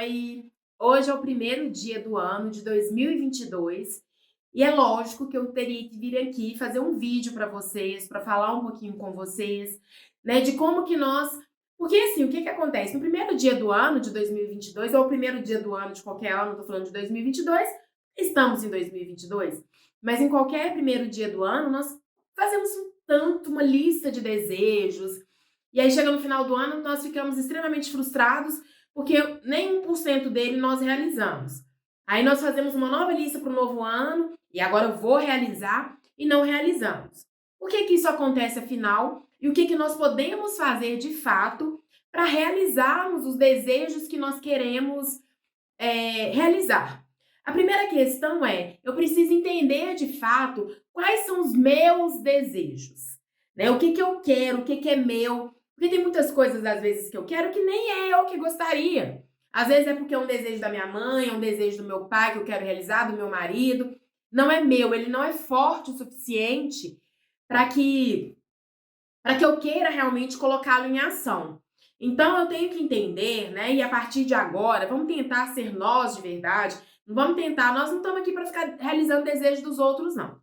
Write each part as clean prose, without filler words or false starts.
Oi! Hoje é o primeiro dia do ano de 2022 e é lógico que eu teria que vir aqui fazer um vídeo para vocês, para falar um pouquinho com vocês, né, de como que nós. Porque assim, o que que acontece? No primeiro dia do ano de 2022, ou o primeiro dia do ano de qualquer ano, tô falando de 2022, estamos em 2022, mas em qualquer primeiro dia do ano, nós fazemos uma lista de desejos, e aí chega no final do ano, nós ficamos extremamente frustrados porque nem 1% dele nós realizamos. Aí nós fazemos uma nova lista para o novo ano, e agora eu vou realizar, e não realizamos. Por que que isso acontece afinal? E o que que nós podemos fazer de fato para realizarmos os desejos que nós queremos realizar? A primeira questão é, eu preciso entender de fato quais são os meus desejos, né? O que que eu quero, o que que é meu, porque tem muitas coisas, às vezes, que eu quero que nem é eu que gostaria. Às vezes é porque é um desejo da minha mãe, é um desejo do meu pai que eu quero realizar, do meu marido. Não é meu, ele não é forte o suficiente para que, para que eu queira realmente colocá-lo em ação. Então eu tenho que entender, né? E a partir de agora, vamos tentar ser nós de verdade. Não vamos tentar, nós não estamos aqui para ficar realizando desejos dos outros, não.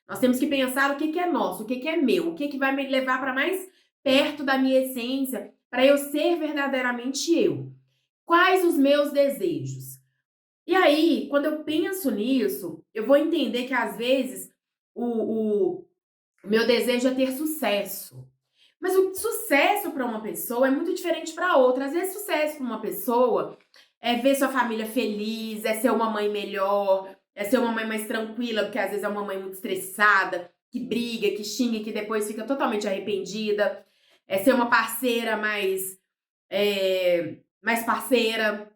Nós temos que pensar o que que é nosso, o que que é meu, o que que vai me levar para mais perto da minha essência, para eu ser verdadeiramente eu. Quais os meus desejos? E aí, quando eu penso nisso, eu vou entender que às vezes o meu desejo é ter sucesso. Mas o sucesso para uma pessoa é muito diferente para outra. Às vezes, sucesso para uma pessoa é ver sua família feliz, é ser uma mãe melhor, é ser uma mãe mais tranquila, porque às vezes é uma mãe muito estressada, que briga, que xinga, que depois fica totalmente arrependida. É ser uma parceira mais parceira.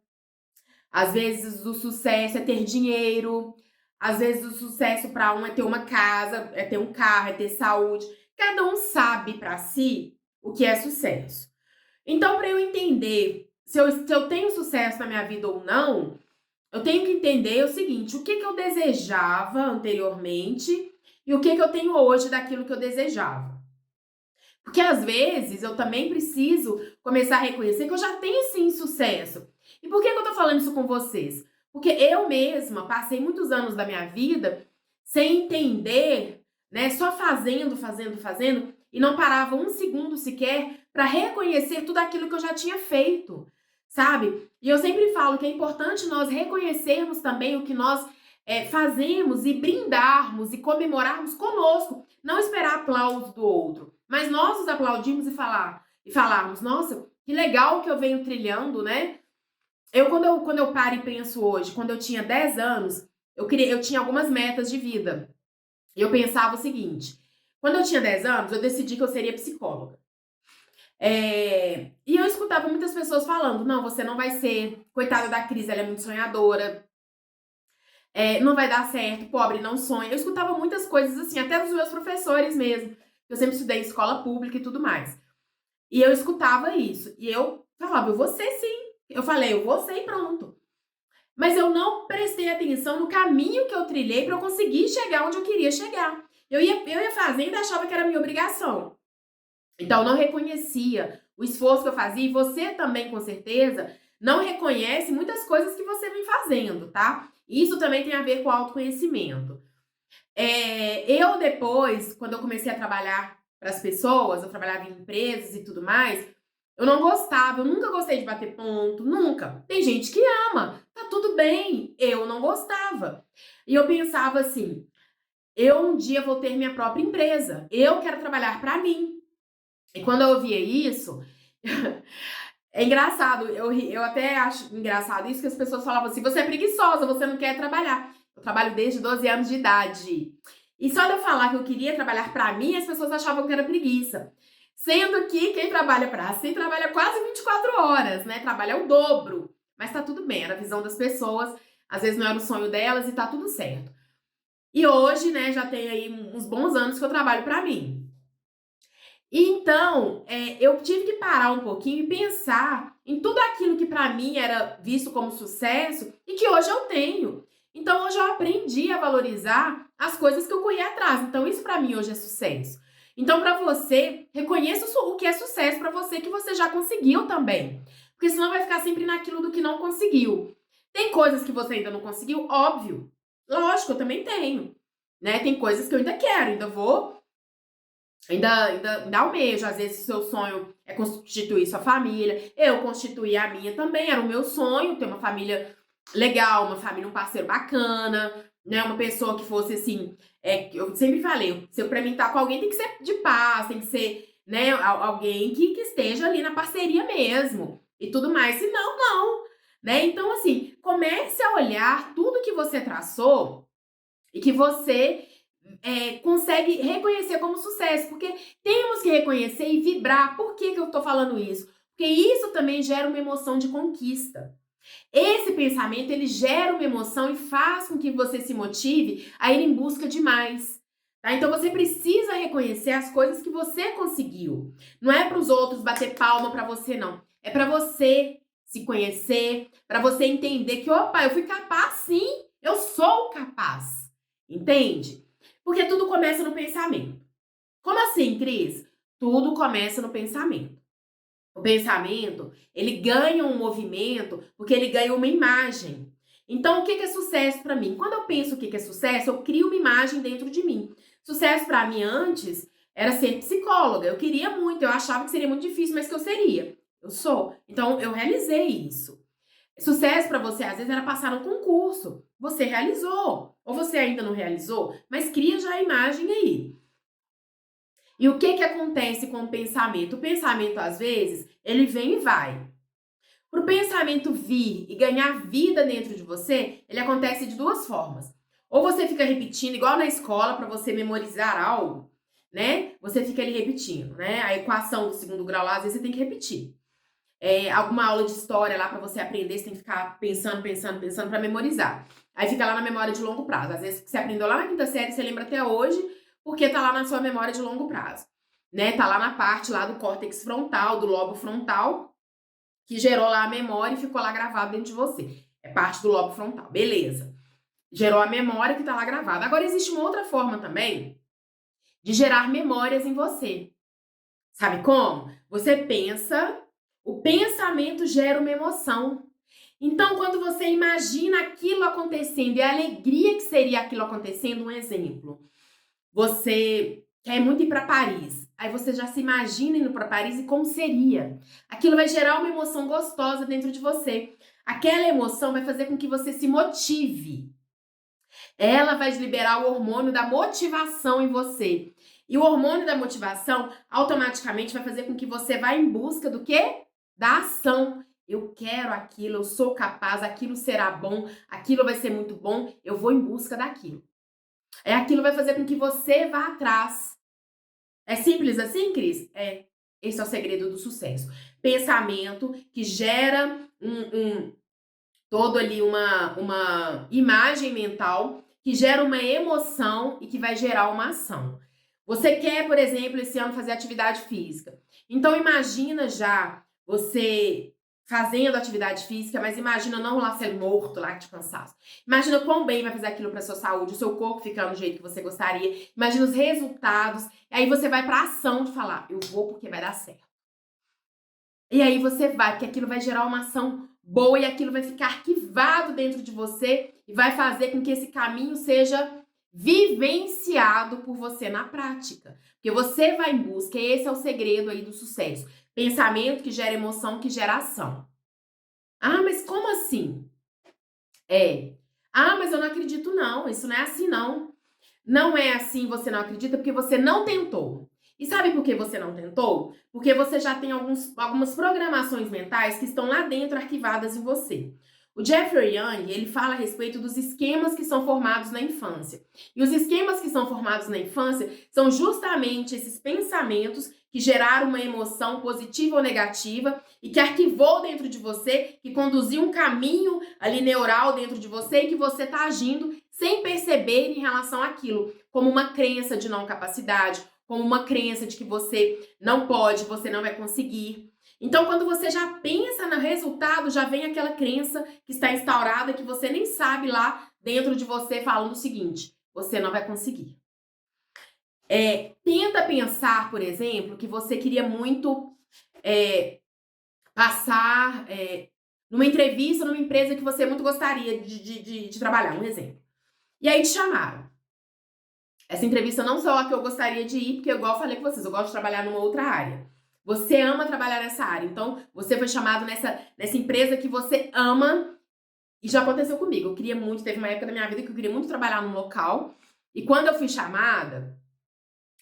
Às vezes o sucesso é ter dinheiro. Às vezes o sucesso para um é ter uma casa, é ter um carro, é ter saúde. Cada um sabe para si o que é sucesso. Então, para eu entender se eu tenho sucesso na minha vida ou não, eu tenho que entender o seguinte: o que que eu desejava anteriormente e o que que eu tenho hoje daquilo que eu desejava. Porque às vezes eu também preciso começar a reconhecer que eu já tenho sim sucesso. E por que que eu tô falando isso com vocês? Porque eu mesma passei muitos anos da minha vida sem entender, né? Só fazendo, e não parava um segundo sequer para reconhecer tudo aquilo que eu já tinha feito, sabe? E eu sempre falo que é importante nós reconhecermos também o que nós fazemos e brindarmos e comemorarmos conosco, não esperar aplauso do outro, mas nós nos aplaudirmos e falarmos, nossa, que legal que eu venho trilhando, né? Quando eu paro e penso hoje, quando eu tinha 10 anos, eu tinha algumas metas de vida. E eu pensava o seguinte: quando eu tinha 10 anos, eu decidi que eu seria psicóloga. E eu escutava muitas pessoas falando: não, você não vai ser, coitada da Cris, ela é muito sonhadora, não vai dar certo, pobre não sonha. Eu escutava muitas coisas assim, até dos meus professores mesmo. Eu sempre estudei em escola pública e tudo mais. E eu escutava isso. E eu falava, eu vou ser sim. Eu falei, eu vou ser e pronto. Mas eu não prestei atenção no caminho que eu trilhei para eu conseguir chegar onde eu queria chegar. Eu ia fazendo e achava que era minha obrigação. Então, eu não reconhecia o esforço que eu fazia. E você também, com certeza, não reconhece muitas coisas que você vem fazendo, tá? Isso também tem a ver com autoconhecimento. Eu depois, quando eu comecei a trabalhar para as pessoas, eu trabalhava em empresas e tudo mais, eu não gostava, eu nunca gostei de bater ponto, nunca. Tem gente que ama, tá tudo bem, eu não gostava. E eu pensava assim, eu um dia vou ter minha própria empresa, eu quero trabalhar para mim. E quando eu ouvia isso, é engraçado, eu até acho engraçado isso, que as pessoas falavam assim, você é preguiçosa, você não quer trabalhar. Eu trabalho desde 12 anos de idade. E só de eu falar que eu queria trabalhar pra mim, as pessoas achavam que era preguiça. Sendo que quem trabalha pra si trabalha quase 24 horas, né? Trabalha o dobro. Mas tá tudo bem, era a visão das pessoas. Às vezes não era o sonho delas e tá tudo certo. E hoje, né, já tem aí uns bons anos que eu trabalho pra mim. Então, eu tive que parar um pouquinho e pensar em tudo aquilo que pra mim era visto como sucesso e que hoje eu tenho. Então, hoje eu aprendi a valorizar as coisas que eu corri atrás. Então, isso pra mim hoje é sucesso. Então, pra você, reconheça o que é sucesso pra você, que você já conseguiu também. Porque senão vai ficar sempre naquilo do que não conseguiu. Tem coisas que você ainda não conseguiu? Óbvio. Lógico, eu também tenho. Né? Tem coisas que eu ainda quero, ainda almejo. Às vezes o seu sonho é constituir sua família. Eu constituí a minha também, era o meu sonho, ter uma família legal, uma família, um parceiro bacana, né? Uma pessoa que fosse assim, eu sempre falei, se eu pra mim estar com alguém tem que ser de paz, tem que ser, né, alguém que esteja ali na parceria mesmo e tudo mais. Se não, não, né? Então, assim, comece a olhar tudo que você traçou e que você consegue reconhecer como sucesso, porque temos que reconhecer e vibrar. Por que eu tô falando isso? Porque isso também gera uma emoção de conquista. Esse pensamento, ele gera uma emoção e faz com que você se motive a ir em busca de mais. Tá? Então você precisa reconhecer as coisas que você conseguiu. Não é para os outros bater palma para você, não. É para você se conhecer, para você entender que, opa, eu fui capaz sim, eu sou capaz. Entende? Porque tudo começa no pensamento. Como assim, Cris? Tudo começa no pensamento. O pensamento, ele ganha um movimento porque ele ganha uma imagem. Então, o que é sucesso para mim? Quando eu penso o que é sucesso, eu crio uma imagem dentro de mim. Sucesso para mim antes era ser psicóloga. Eu queria muito, eu achava que seria muito difícil, mas que eu seria. Eu sou. Então, eu realizei isso. Sucesso para você, às vezes, era passar no concurso. Você realizou. Ou você ainda não realizou, mas cria já a imagem aí. E o que acontece com o pensamento? O pensamento, às vezes, ele vem e vai. Para o pensamento vir e ganhar vida dentro de você, ele acontece de duas formas. Ou você fica repetindo, igual na escola, para você memorizar algo, né? Você fica ali repetindo, né? A equação do segundo grau lá, às vezes você tem que repetir. Alguma aula de história lá para você aprender, você tem que ficar pensando para memorizar. Aí fica lá na memória de longo prazo. Às vezes você aprendeu lá na quinta série, você lembra até hoje, porque tá lá na sua memória de longo prazo, né? Tá lá na parte lá do córtex frontal, do lobo frontal, que gerou lá a memória e ficou lá gravado dentro de você. É parte do lobo frontal, beleza. Gerou a memória que tá lá gravada. Agora existe uma outra forma também de gerar memórias em você. Sabe como? Você pensa, o pensamento gera uma emoção. Então, quando você imagina aquilo acontecendo e a alegria que seria aquilo acontecendo, um exemplo. Você quer muito ir para Paris. Aí você já se imagina indo para Paris e como seria. Aquilo vai gerar uma emoção gostosa dentro de você. Aquela emoção vai fazer com que você se motive. Ela vai liberar o hormônio da motivação em você. E o hormônio da motivação automaticamente vai fazer com que você vá em busca do quê? Da ação. Eu quero aquilo, eu sou capaz, aquilo será bom, aquilo vai ser muito bom, eu vou em busca daquilo. Aquilo vai fazer com que você vá atrás. É simples assim, Cris? Esse é o segredo do sucesso. Pensamento que gera todo ali uma imagem mental, que gera uma emoção e que vai gerar uma ação. Você quer, por exemplo, esse ano fazer atividade física. Então imagina já você fazendo atividade física, mas imagina não lá ser morto, lá de cansaço. Imagina quão bem vai fazer aquilo para sua saúde, o seu corpo ficar do jeito que você gostaria. Imagina os resultados. E aí você vai para a ação de falar, eu vou porque vai dar certo. E aí você vai, porque aquilo vai gerar uma ação boa e aquilo vai ficar arquivado dentro de você e vai fazer com que esse caminho seja vivenciado por você na prática. Porque você vai em busca, e esse é o segredo aí do sucesso. Pensamento que gera emoção, que gera ação. Ah, mas como assim? Mas eu não acredito não, isso não é assim não. Não é assim, você não acredita porque você não tentou. E sabe por que você não tentou? Porque você já tem algumas programações mentais que estão lá dentro arquivadas em você. O Jeffrey Young, ele fala a respeito dos esquemas que são formados na infância. E os esquemas que são formados na infância são justamente esses pensamentos que geraram uma emoção positiva ou negativa e que arquivou dentro de você, que conduziu um caminho ali neural dentro de você e que você está agindo sem perceber em relação àquilo, como uma crença de não capacidade, como uma crença de que você não pode, você não vai conseguir. Então, quando você já pensa no resultado, já vem aquela crença que está instaurada, que você nem sabe lá dentro de você, falando o seguinte: você não vai conseguir. Tenta pensar, por exemplo, que você queria muito passar numa entrevista, numa empresa que você muito gostaria de trabalhar, um exemplo. E aí te chamaram. Essa entrevista não só a que eu gostaria de ir, porque igual eu falei com vocês, eu gosto de trabalhar numa outra área. Você ama trabalhar nessa área, então você foi chamado nessa empresa que você ama, e já aconteceu comigo. Eu queria muito, teve uma época da minha vida que eu queria muito trabalhar num local, e quando eu fui chamada,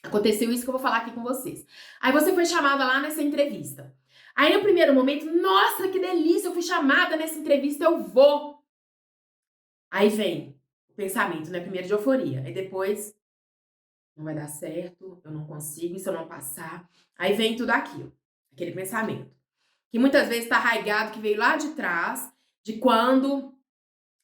aconteceu isso que eu vou falar aqui com vocês. Aí você foi chamada lá nessa entrevista. Aí no primeiro momento, nossa, que delícia, eu fui chamada nessa entrevista, eu vou. Aí vem o pensamento, né? Primeiro de euforia, aí depois não vai dar certo, eu não consigo, e se eu não passar? Aí vem tudo aquilo, aquele pensamento. Que muitas vezes está arraigado, que veio lá de trás, de quando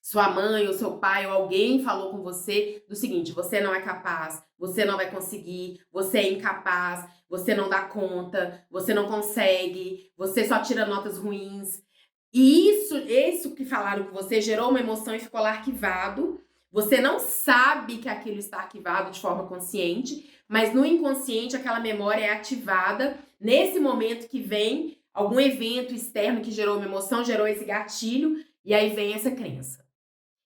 sua mãe ou seu pai ou alguém falou com você do seguinte: você não é capaz, você não vai conseguir, você é incapaz, você não dá conta, você não consegue, você só tira notas ruins. E isso que falaram com você gerou uma emoção e ficou lá arquivado. Você não sabe que aquilo está arquivado de forma consciente, mas no inconsciente aquela memória é ativada nesse momento que vem algum evento externo que gerou uma emoção, gerou esse gatilho, e aí vem essa crença.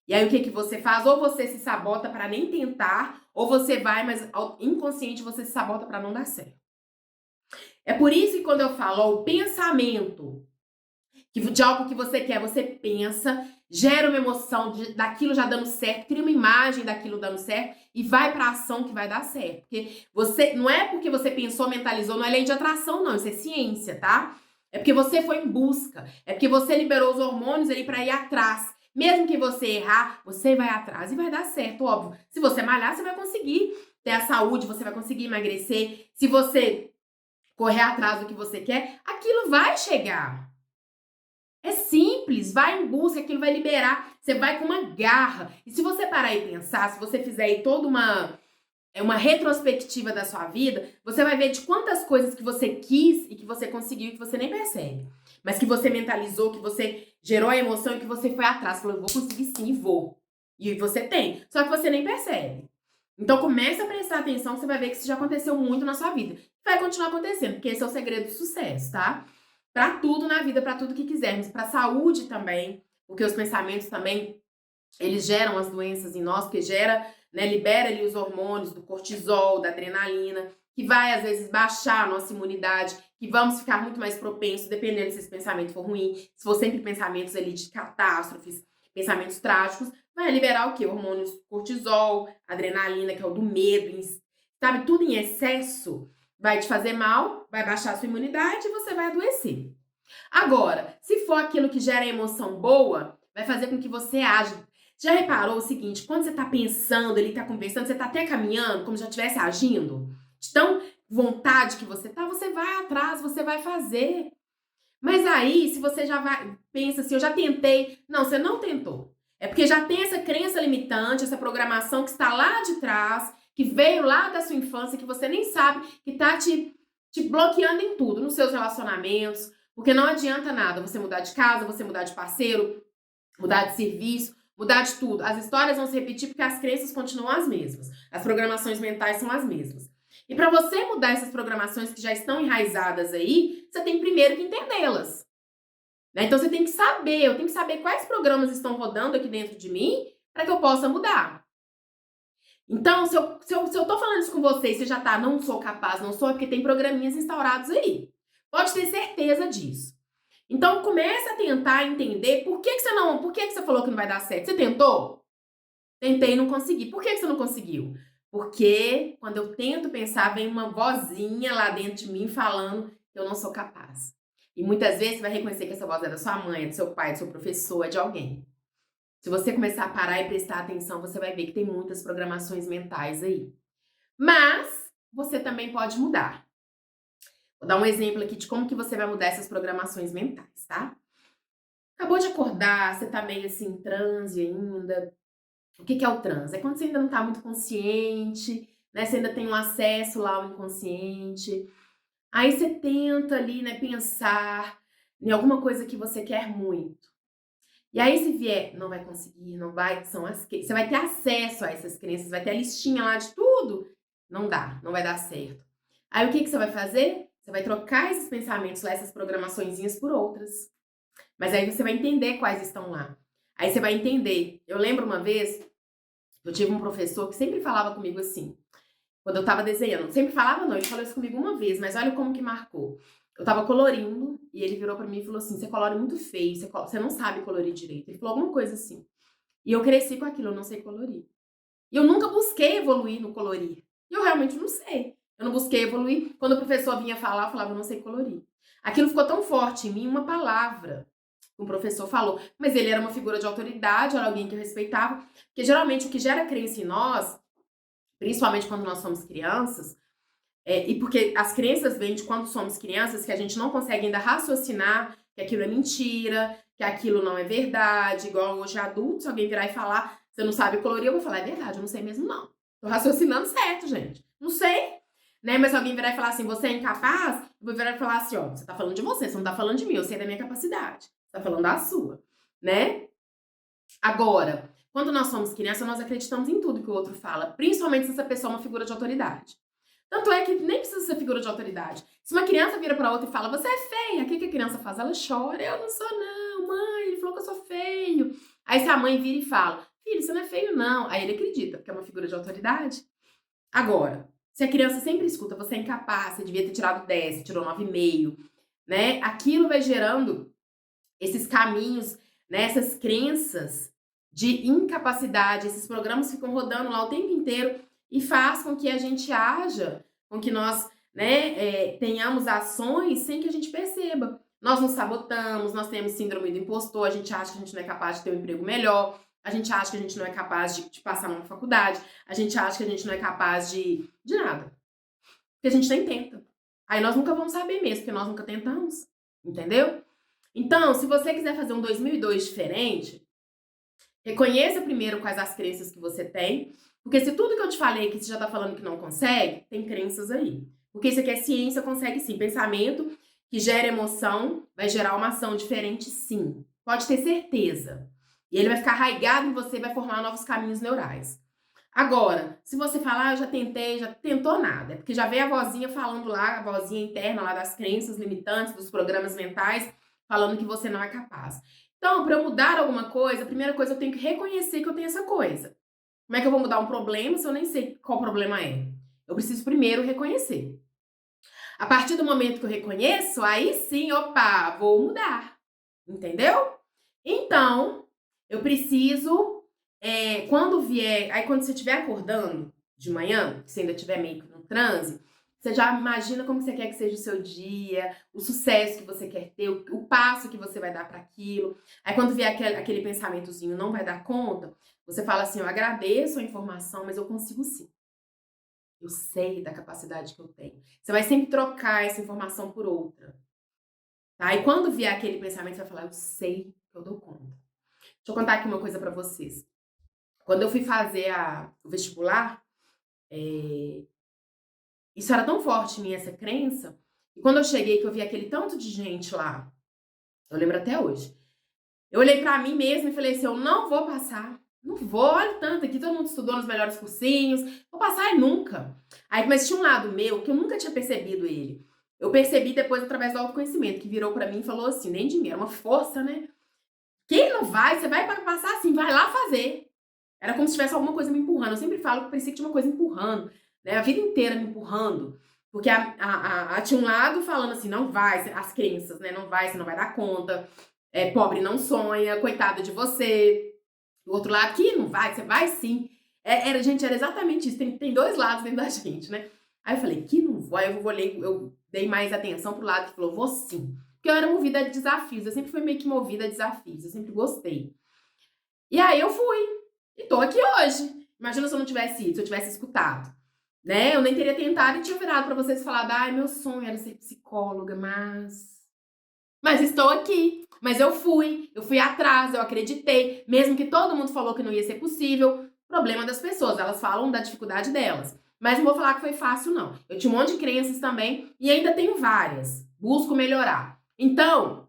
E aí o que você faz? Ou você se sabota para nem tentar, ou você vai, mas inconsciente você se sabota para não dar certo. É por isso que quando eu falo, ó, o pensamento de algo que você quer, você pensa, gera uma emoção daquilo já dando certo, cria uma imagem daquilo dando certo e vai para a ação que vai dar certo. Porque você não é porque você pensou, mentalizou, não é lei de atração, não, isso é ciência, tá? É porque você foi em busca, é porque você liberou os hormônios ali para ir atrás. Mesmo que você errar, você vai atrás e vai dar certo, óbvio. Se você malhar, você vai conseguir ter a saúde, você vai conseguir emagrecer. Se você correr atrás do que você quer, aquilo vai chegar. É simples, vai em busca, aquilo vai liberar, você vai com uma garra. E se você parar e pensar, se você fizer aí toda uma retrospectiva da sua vida, você vai ver de quantas coisas que você quis e que você conseguiu e que você nem percebe. Mas que você mentalizou, que você gerou a emoção e que você foi atrás, falou, eu vou conseguir sim e vou. E você tem, só que você nem percebe. Então começa a prestar atenção, você vai ver que isso já aconteceu muito na sua vida. Vai continuar acontecendo, porque esse é o segredo do sucesso, tá? Para tudo na vida, para tudo que quisermos, para saúde também, porque os pensamentos também, eles geram as doenças em nós, porque gera, né, libera ali os hormônios do cortisol, da adrenalina, que vai às vezes baixar a nossa imunidade, que vamos ficar muito mais propensos, dependendo se esse pensamento for ruim, se for sempre pensamentos ali de catástrofes, pensamentos trágicos, vai liberar o quê? Hormônios cortisol, adrenalina, que é o do medo, sabe? Tudo em excesso vai te fazer mal, vai baixar a sua imunidade e você vai adoecer. Agora, se for aquilo que gera emoção boa, vai fazer com que você age. Já reparou o seguinte, quando você tá pensando, ele tá conversando, você tá até caminhando, como se já estivesse agindo? De tão vontade que você tá, você vai atrás, você vai fazer. Mas aí, se você já vai, pensa assim, eu já tentei. Não, você não tentou. É porque já tem essa crença limitante, essa programação que está lá de trás, que veio lá da sua infância, que você nem sabe, que tá te bloqueando em tudo, nos seus relacionamentos, porque não adianta nada você mudar de casa, você mudar de parceiro, mudar de serviço, mudar de tudo. As histórias vão se repetir porque as crenças continuam as mesmas. As programações mentais são as mesmas. E para você mudar essas programações que já estão enraizadas aí, você tem primeiro que entendê-las. Né? Então você tem que saber, eu tenho que saber quais programas estão rodando aqui dentro de mim para que eu possa mudar. Então, se eu tô falando isso com você e você já tá, não sou capaz, não sou, é porque tem programinhas instaurados aí. Pode ter certeza disso. Então, comece a tentar entender por que você falou que não vai dar certo. Você tentou? Tentei e não consegui. Por que você não conseguiu? Porque quando eu tento pensar, vem uma vozinha lá dentro de mim falando que eu não sou capaz. E muitas vezes você vai reconhecer que essa voz é da sua mãe, é do seu pai, do seu professor, é de alguém. Se você começar a parar e prestar atenção, você vai ver que tem muitas programações mentais aí. Mas você também pode mudar. Vou dar um exemplo aqui de como que você vai mudar essas programações mentais, tá? Acabou de acordar, você tá meio assim em transe ainda. O que é o transe? É quando você ainda não tá muito consciente, né? Você ainda tem um acesso lá ao inconsciente. Aí você tenta ali, né, pensar em alguma coisa que você quer muito. E aí, se vier, não vai conseguir, não vai, você vai ter acesso a essas crenças, vai ter a listinha lá de tudo. Não dá, não vai dar certo. Aí, o que você vai fazer? Você vai trocar esses pensamentos lá, essas programaçõezinhas por outras. Mas aí você vai entender quais estão lá. Aí você vai entender. Eu lembro uma vez, eu tive um professor que sempre falava comigo assim, quando eu tava desenhando. Sempre falava não, ele falou isso comigo uma vez, mas olha como que marcou. Eu tava colorindo e ele virou pra mim e falou assim, você colore muito feio, você não sabe colorir direito. Ele falou alguma coisa assim. E eu cresci com aquilo, eu não sei colorir. E eu nunca busquei evoluir no colorir. E eu realmente não sei. Eu não busquei evoluir. Quando o professor vinha falar, eu falava, eu não sei colorir. Aquilo ficou tão forte em mim, uma palavra que um professor falou. Mas ele era uma figura de autoridade, era alguém que eu respeitava. Porque geralmente o que gera crença em nós, principalmente quando nós somos crianças, e porque as crenças vêm de quando somos crianças, que a gente não consegue ainda raciocinar que aquilo é mentira, que aquilo não é verdade, igual hoje adultos, se alguém virar e falar, você não sabe colorir, eu vou falar, é verdade, eu não sei mesmo não. Tô raciocinando certo, gente. Não sei, né? Mas se alguém virar e falar assim, você é incapaz, eu vou virar e falar assim, ó, você tá falando de você não tá falando de mim, eu sei da minha capacidade. Você tá falando da sua, né? Agora, quando nós somos crianças, nós acreditamos em tudo que o outro fala, principalmente se essa pessoa é uma figura de autoridade. Tanto é que nem precisa ser figura de autoridade. Se uma criança vira pra outra e fala, você é feia, o que a criança faz? Ela chora, eu não sou não, mãe, ele falou que eu sou feio. Aí se a mãe vira e fala, filho, você não é feio não. Aí ele acredita, porque é uma figura de autoridade. Agora, se a criança sempre escuta, você é incapaz, você devia ter tirado 10, você tirou 9,5, né? Aquilo vai gerando esses caminhos, né? Essas crenças de incapacidade, esses programas ficam rodando lá o tempo inteiro e faz com que a gente haja, com que nós, né, tenhamos ações sem que a gente perceba. Nós nos sabotamos, nós temos síndrome do impostor, a gente acha que a gente não é capaz de ter um emprego melhor, a gente acha que a gente não é capaz de passar numa faculdade, a gente acha que a gente não é capaz de nada. Porque a gente nem tenta. Aí nós nunca vamos saber mesmo, porque nós nunca tentamos, entendeu? Então, se você quiser fazer um 2002 diferente, reconheça primeiro quais as crenças que você tem, porque se tudo que eu te falei que você já tá falando que não consegue, tem crenças aí. Porque isso aqui é ciência, consegue sim. Pensamento que gera emoção vai gerar uma ação diferente sim. Pode ter certeza. E ele vai ficar arraigado em você e vai formar novos caminhos neurais. Agora, se você falar, eu já tentei, já tentou nada, é porque já veio a vozinha falando lá, a vozinha interna lá das crenças limitantes, dos programas mentais, falando que você não é capaz. Então, para eu mudar alguma coisa, a primeira coisa eu tenho que reconhecer que eu tenho essa coisa. Como é que eu vou mudar um problema se eu nem sei qual problema é? Eu preciso primeiro reconhecer. A partir do momento que eu reconheço, aí sim, opa, vou mudar. Entendeu? Então, eu preciso, quando vier, aí quando você estiver acordando de manhã, que você ainda estiver meio que no transe, você já imagina como você quer que seja o seu dia, o sucesso que você quer ter, o passo que você vai dar para aquilo. Aí quando vier aquele pensamentozinho, não vai dar conta, você fala assim, eu agradeço a informação, mas eu consigo sim. Eu sei da capacidade que eu tenho. Você vai sempre trocar essa informação por outra. Tá? E quando vier aquele pensamento, você vai falar, eu sei que eu dou conta. Deixa eu contar aqui uma coisa pra vocês. Quando eu fui fazer o vestibular, isso era tão forte em mim, essa crença, e quando eu cheguei, que eu vi aquele tanto de gente lá, eu lembro até hoje, eu olhei pra mim mesma e falei assim, eu não vou passar. Não vou, olha tanto aqui, todo mundo estudou nos melhores cursinhos, vou passar e nunca. Aí, mas tinha um lado meu que eu nunca tinha percebido ele. Eu percebi depois através do autoconhecimento, que virou pra mim e falou assim, nem de mim, era uma força, né? Quem não vai, você vai passar assim, vai lá fazer. Era como se tivesse alguma coisa me empurrando. Eu sempre falo que parecia que tinha uma coisa empurrando, né? A vida inteira me empurrando. Porque tinha um lado falando assim, não vai, as crenças, né? Não vai, você não vai dar conta. Pobre não sonha, coitada de você. O outro lado, que não vai, você vai sim. Gente, era exatamente isso. Tem dois lados dentro da gente, né? Aí eu falei, que não vou. Aí eu dei mais atenção pro lado que falou, vou sim. Porque eu era movida a desafios. Eu sempre fui meio que movida a desafios. Eu sempre gostei. E aí eu fui. E tô aqui hoje. Imagina se eu não tivesse ido, se eu tivesse escutado. Né? Eu nem teria tentado e tinha virado pra vocês e falado, ai, meu sonho era ser psicóloga, mas estou aqui. Mas eu fui atrás, eu acreditei. Mesmo que todo mundo falou que não ia ser possível, problema das pessoas, elas falam da dificuldade delas. Mas não vou falar que foi fácil, não. Eu tinha um monte de crenças também e ainda tenho várias. Busco melhorar. Então,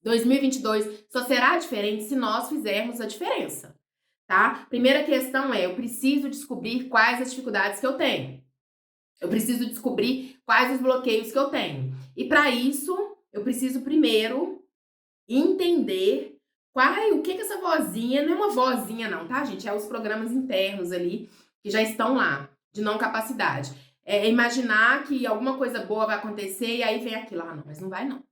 2022 só será diferente se nós fizermos a diferença, tá? Primeira questão é, eu preciso descobrir quais as dificuldades que eu tenho. Eu preciso descobrir quais os bloqueios que eu tenho. E para isso, eu preciso primeiro entender o que essa vozinha, não é uma vozinha não, tá, gente? É os programas internos ali que já estão lá, de não capacidade. É imaginar que alguma coisa boa vai acontecer e aí vem aquilo, não, mas não vai não.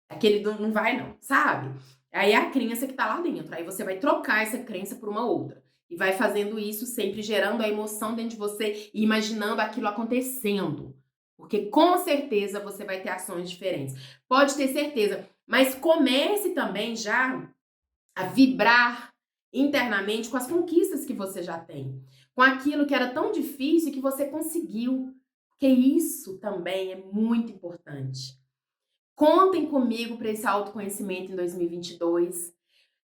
Aquele não vai não, sabe? Aí é a crença que tá lá dentro. Aí você vai trocar essa crença por uma outra. E vai fazendo isso sempre gerando a emoção dentro de você e imaginando aquilo acontecendo. Porque com certeza você vai ter ações diferentes. Pode ter certeza. Mas comece também já a vibrar internamente com as conquistas que você já tem. Com aquilo que era tão difícil que você conseguiu. Porque isso também é muito importante. Contem comigo para esse autoconhecimento em 2022,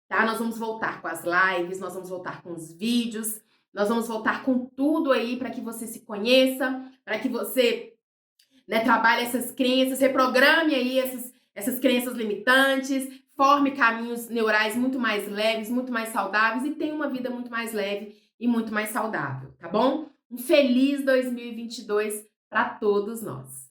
tá? Nós vamos voltar com as lives, nós vamos voltar com os vídeos, nós vamos voltar com tudo aí para que você se conheça, para que você, né, trabalhe essas crenças, reprograme aí essas crenças limitantes, forme caminhos neurais muito mais leves, muito mais saudáveis e tenha uma vida muito mais leve e muito mais saudável, tá bom? Um feliz 2022 para todos nós!